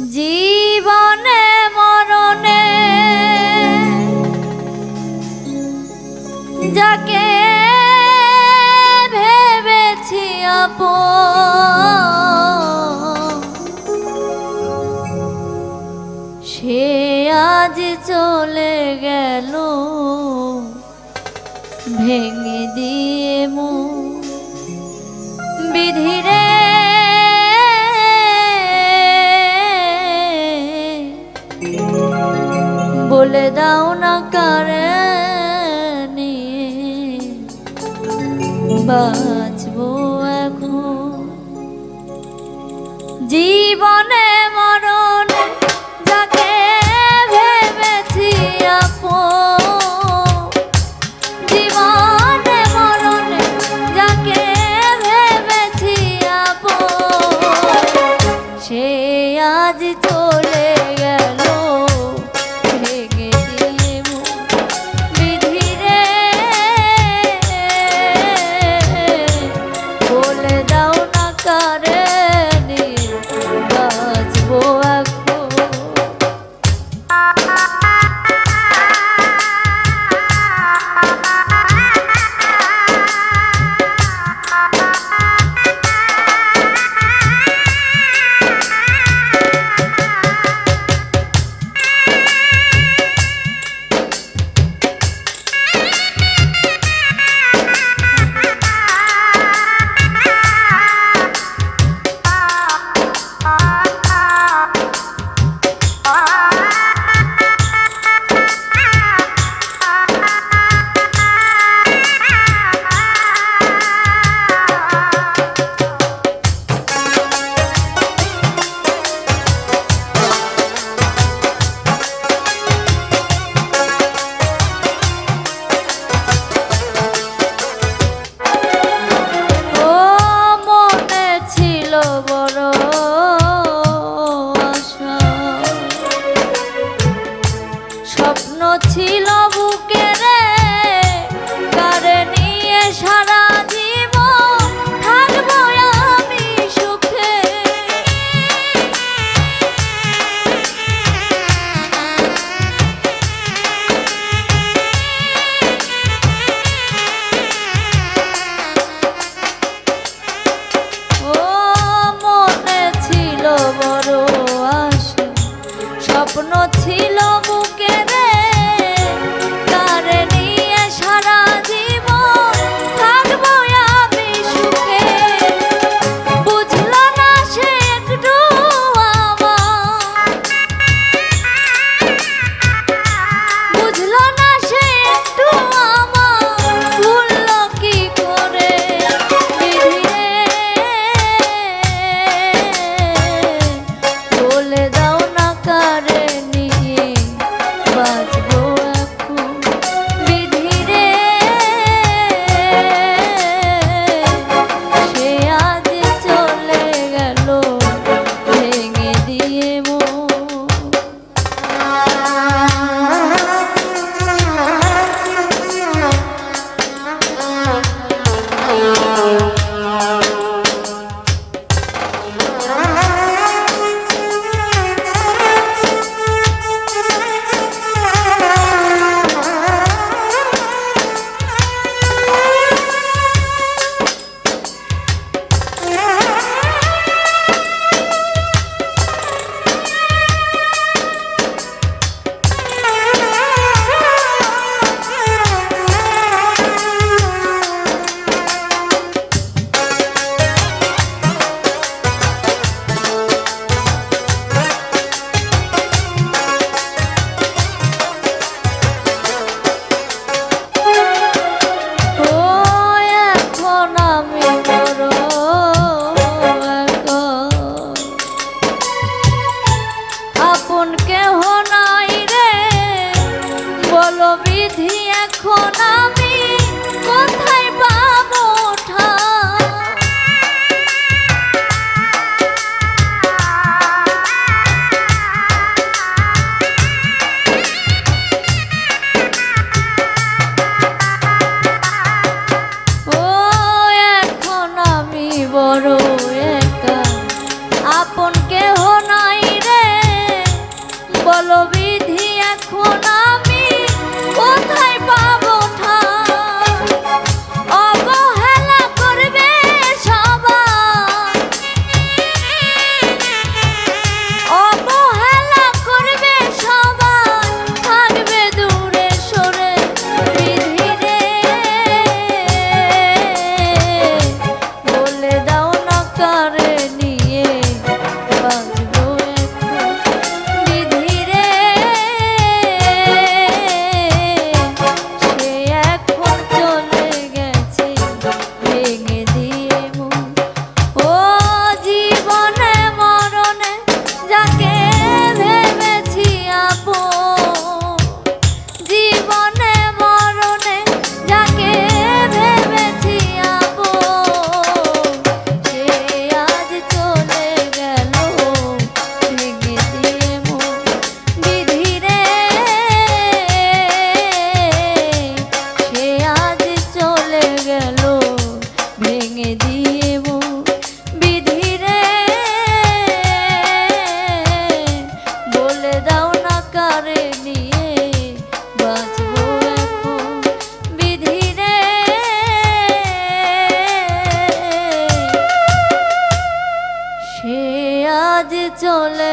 জীবনে মরণে যাকে ভেবেছি আপন, সে আজ চলে গেল ভেঙে দিয়ে মন। বিধিরে বলে দাও না কারে নিয়ে বাঁচবো এখন। জীবনে মরণে যাকে ভেবেছি আপন, জীবনে মরণে যাকে ভেবেছি আপন, সে আজ চলে গেল ভেঙে দিয়ে মন। বিধিরে বলে দাও না কারে নিয়ে বাঁচবো এখন। স্বপ্ন ছিল বুকে রে, কারে নিয়ে সারা জীবন থাকবো আমি সুখে। ও মনে ছিল বড় আশা, স্বপ্ন ছিল বুকে রে, কারে নিয়ে সারা জীবন থাকবো আমি সুখে। বুঝলো না সে একটু আমার, বুঝলো না সে একটু আমার, ভুললো কি করে। বিধিরে বলে দাও না কারে নিয়ে চলে